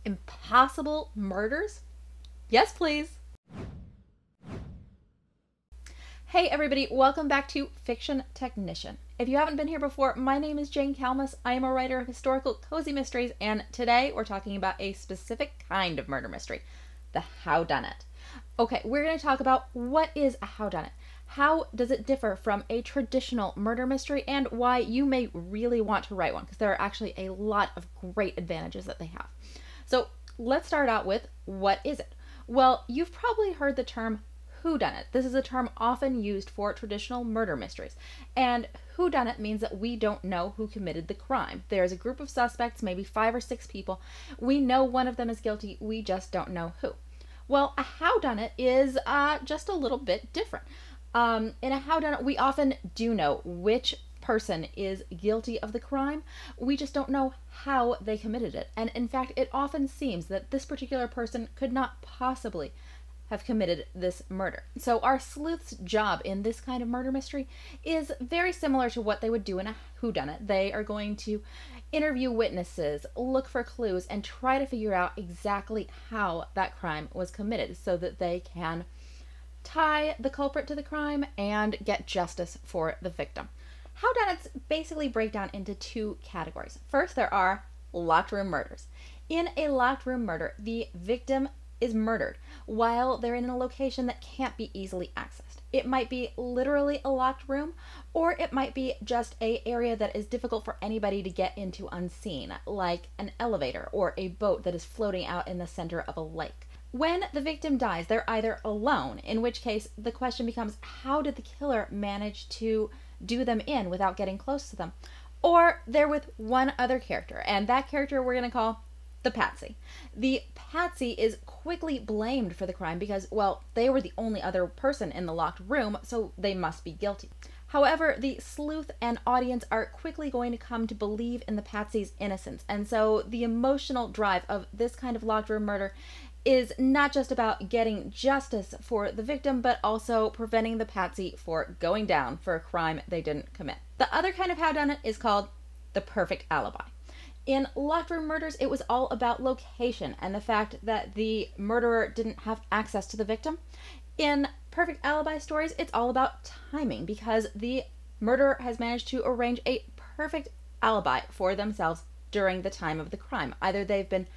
Impossible murders? Yes, please. Hey everybody, welcome back to Fiction Technician. If you haven't been here before, my name is Jane Kalmus. I am a writer of historical cozy mysteries, and today we're talking about a specific kind of murder mystery, the whodunit. Okay, we're going to talk about what is a whodunit, how does it differ from a traditional murder mystery, and why you may really want to write one, because there are actually a lot of great advantages that they have. So let's start out with, what is it? Well, you've probably heard the term whodunit. This is a term often used for traditional murder mysteries. And whodunit means that we don't know who committed the crime. There's a group of suspects, maybe 5 or 6 people. We know one of them is guilty, we just don't know who. Well, a whodunit is just a little bit different. In a whodunit, we often do know which person is guilty of the crime. We just don't know how they committed it. And in fact, it often seems that this particular person could not possibly have committed this murder. So our sleuth's job in this kind of murder mystery is very similar to what they would do in a whodunit. They are going to interview witnesses, look for clues, and try to figure out exactly how that crime was committed so that they can tie the culprit to the crime and get justice for the victim. Whodunits basically break down into 2 categories. First, there are locked room murders. In a locked room murder, the victim is murdered while they're in a location that can't be easily accessed. It might be literally a locked room, or it might be just an area that is difficult for anybody to get into unseen, like an elevator or a boat that is floating out in the center of a lake. When the victim dies, they're either alone, in which case the question becomes, how did the killer manage to do them in without getting close to them? Or they're with one other character, and that character we're going to call the patsy. The patsy is quickly blamed for the crime because, well, they were the only other person in the locked room, so they must be guilty. However, the sleuth and audience are quickly going to come to believe in the patsy's innocence, and so the emotional drive of this kind of locked room murder is not just about getting justice for the victim, but also preventing the patsy for going down for a crime they didn't commit. The other kind of whodunit is called the perfect alibi. In locked room murders, it was all about location and the fact that the murderer didn't have access to the victim. In perfect alibi stories, it's all about timing because the murderer has managed to arrange a perfect alibi for themselves during the time of the crime. Either they've been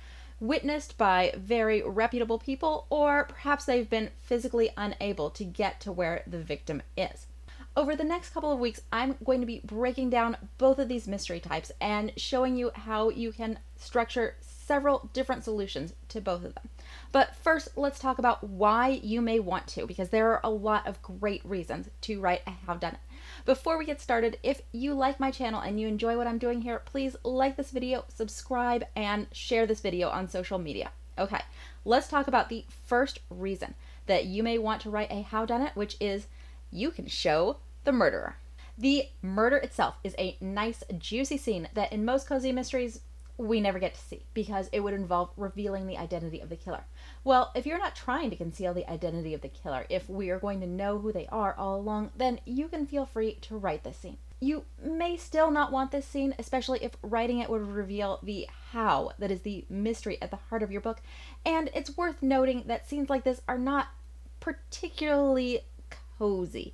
witnessed by very reputable people, or perhaps they've been physically unable to get to where the victim is. Over the next couple of weeks, I'm going to be breaking down both of these mystery types and showing you how you can structure several different solutions to both of them. But first, let's talk about why you may want to, because there are a lot of great reasons to write a whodunit. Before we get started, if you like my channel and you enjoy what I'm doing here, please like this video, subscribe, and share this video on social media. Okay, let's talk about the first reason that you may want to write a whodunit, which is you can show the murderer. The murder itself is a nice, juicy scene that in most cozy mysteries we never get to see because it would involve revealing the identity of the killer. Well, if you're not trying to conceal the identity of the killer, if we are going to know who they are all along, then you can feel free to write this scene. You may still not want this scene, especially if writing it would reveal the how that is the mystery at the heart of your book, and it's worth noting that scenes like this are not particularly cozy.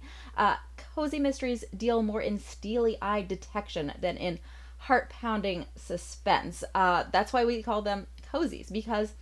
Cozy mysteries deal more in steely-eyed detection than in heart-pounding suspense. That's why we call them cozies, because,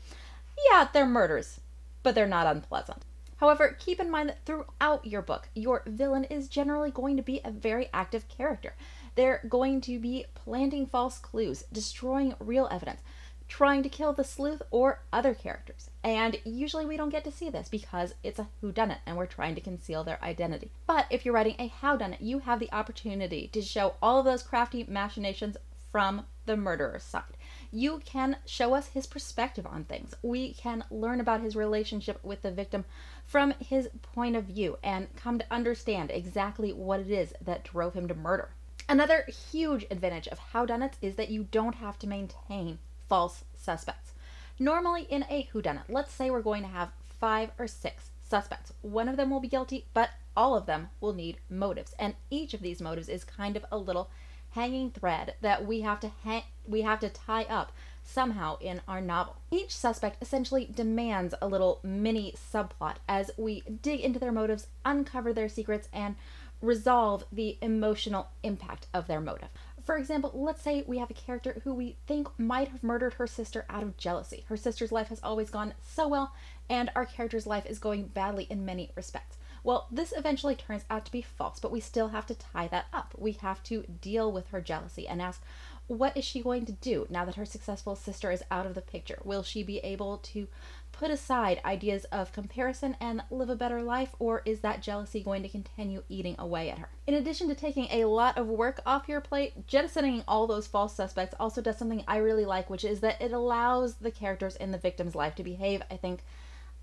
yeah, they're murders, but they're not unpleasant. However, keep in mind that throughout your book, your villain is generally going to be a very active character. They're going to be planting false clues, destroying real evidence, trying to kill the sleuth or other characters. And usually we don't get to see this because it's a whodunit and we're trying to conceal their identity. But if you're writing a whodunit, you have the opportunity to show all of those crafty machinations from the murderer's side. You can show us his perspective on things. We can learn about his relationship with the victim from his point of view and come to understand exactly what it is that drove him to murder. Another huge advantage of whodunits is that you don't have to maintain false suspects. Normally in a whodunit, let's say we're going to have 5 or 6 suspects. One of them will be guilty, but all of them will need motives, and each of these motives is kind of a little hanging thread that we have to tie up somehow in our novel. Each suspect essentially demands a little mini subplot as we dig into their motives, uncover their secrets, and resolve the emotional impact of their motive. For example, let's say we have a character who we think might have murdered her sister out of jealousy. Her sister's life has always gone so well, and our character's life is going badly in many respects. Well, this eventually turns out to be false, but we still have to tie that up. We have to deal with her jealousy and ask, what is she going to do now that her successful sister is out of the picture? Will she be able to put aside ideas of comparison and live a better life, or is that jealousy going to continue eating away at her? In addition to taking a lot of work off your plate, jettisoning all those false suspects also does something I really like, which is that it allows the characters in the victim's life to behave, I think,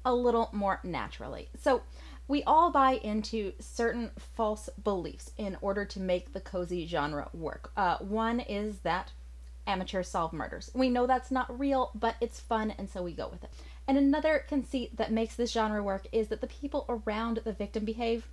a little more naturally. So we all buy into certain false beliefs in order to make the cozy genre work. One is that amateurs solve murders. We know that's not real, but it's fun, and so we go with it. And another conceit that makes this genre work is that the people around the victim behave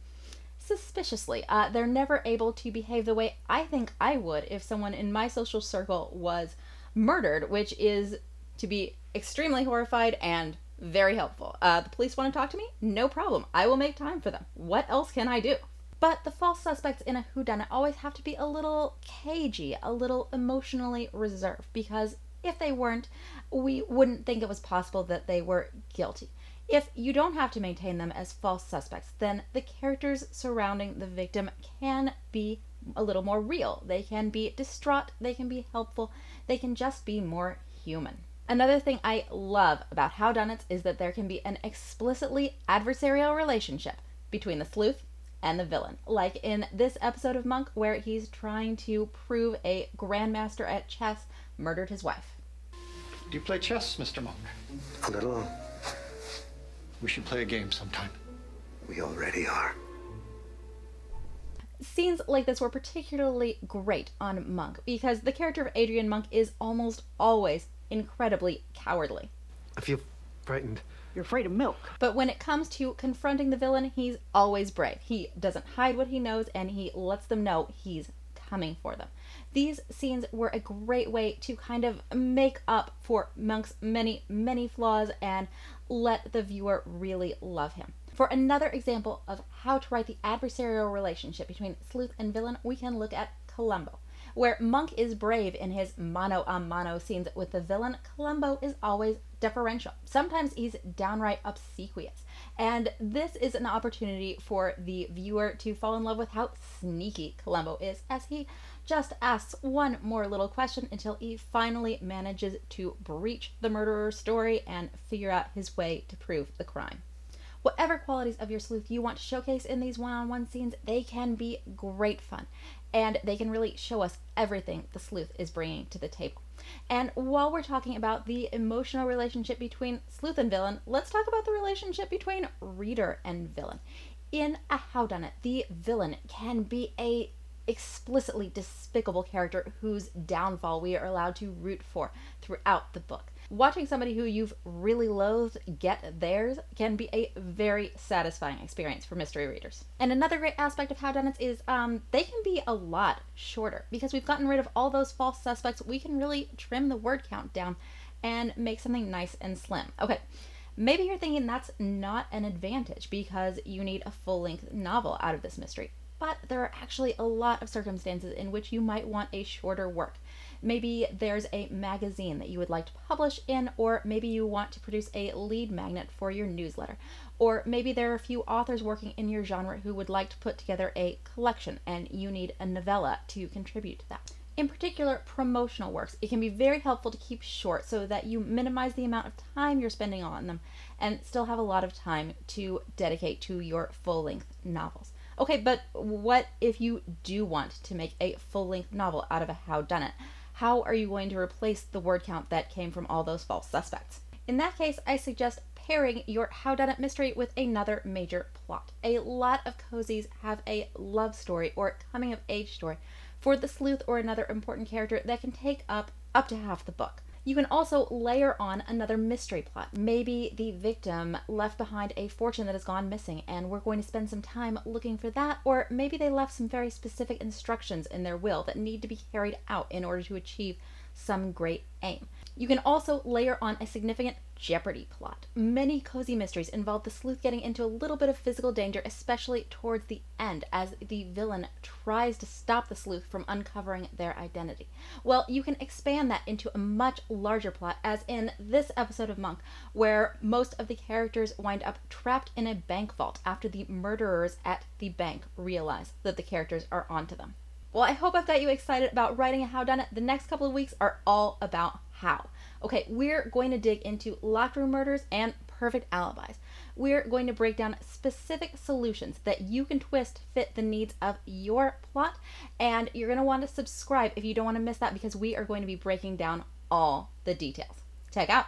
suspiciously. They're never able to behave the way I think I would if someone in my social circle was murdered, which is to be extremely horrified and very helpful. The police want to talk to me? No problem. I will make time for them. What else can I do? But the false suspects in a whodunit always have to be a little cagey, a little emotionally reserved, because if they weren't, we wouldn't think it was possible that they were guilty. If you don't have to maintain them as false suspects, then the characters surrounding the victim can be a little more real. They can be distraught, they can be helpful, they can just be more human. Another thing I love about HOWDUNITs is that there can be an explicitly adversarial relationship between the sleuth and the villain, like in this episode of Monk where he's trying to prove a grandmaster at chess murdered his wife. Do you play chess, Mr. Monk? A little. We should play a game sometime. We already are. Scenes like this were particularly great on Monk because the character of Adrian Monk is almost always incredibly cowardly. I feel frightened. You're afraid of milk. But when it comes to confronting the villain, he's always brave. He doesn't hide what he knows, and he lets them know he's coming for them. These scenes were a great way to kind of make up for Monk's many, many flaws and let the viewer really love him. For another example of how to write the adversarial relationship between sleuth and villain, we can look at Columbo. Where Monk is brave in his mano-a-mano scenes with the villain, Columbo is always deferential. Sometimes he's downright obsequious. And this is an opportunity for the viewer to fall in love with how sneaky Columbo is, as he just asks one more little question until he finally manages to breach the murderer's story and figure out his way to prove the crime. Whatever qualities of your sleuth you want to showcase in these one-on-one scenes, they can be great fun. And they can really show us everything the sleuth is bringing to the table. And while we're talking about the emotional relationship between sleuth and villain, let's talk about the relationship between reader and villain. In a whodunit, the villain can be a explicitly despicable character whose downfall we are allowed to root for throughout the book. Watching somebody who you've really loathed get theirs can be a very satisfying experience for mystery readers. And another great aspect of whodunits is they can be a lot shorter. Because we've gotten rid of all those false suspects, we can really trim the word count down and make something nice and slim. Okay, maybe you're thinking that's not an advantage because you need a full-length novel out of this mystery. But there are actually a lot of circumstances in which you might want a shorter work. Maybe there's a magazine that you would like to publish in, or maybe you want to produce a lead magnet for your newsletter. Or maybe there are a few authors working in your genre who would like to put together a collection and you need a novella to contribute to that. In particular, promotional works, it can be very helpful to keep short so that you minimize the amount of time you're spending on them and still have a lot of time to dedicate to your full-length novels. Okay, but what if you do want to make a full-length novel out of a whodunit? How are you going to replace the word count that came from all those false suspects? In that case, I suggest pairing your whodunit mystery with another major plot. A lot of cozies have a love story or coming-of-age story for the sleuth or another important character that can take up to half the book. You can also layer on another mystery plot. Maybe the victim left behind a fortune that has gone missing and we're going to spend some time looking for that, or maybe they left some very specific instructions in their will that need to be carried out in order to achieve some great aim. You can also layer on a significant jeopardy plot. Many cozy mysteries involve the sleuth getting into a little bit of physical danger, especially towards the end, as the villain tries to stop the sleuth from uncovering their identity. Well, you can expand that into a much larger plot, as in this episode of Monk, where most of the characters wind up trapped in a bank vault after the murderers at the bank realize that the characters are onto them. Well, I hope I've got you excited about writing a HOWDUNIT. The next couple of weeks are all about how. Okay, we're going to dig into locked room murders and perfect alibis. We're going to break down specific solutions that you can twist to fit the needs of your plot, and you're going to want to subscribe if you don't want to miss that, because we are going to be breaking down all the details. Check out.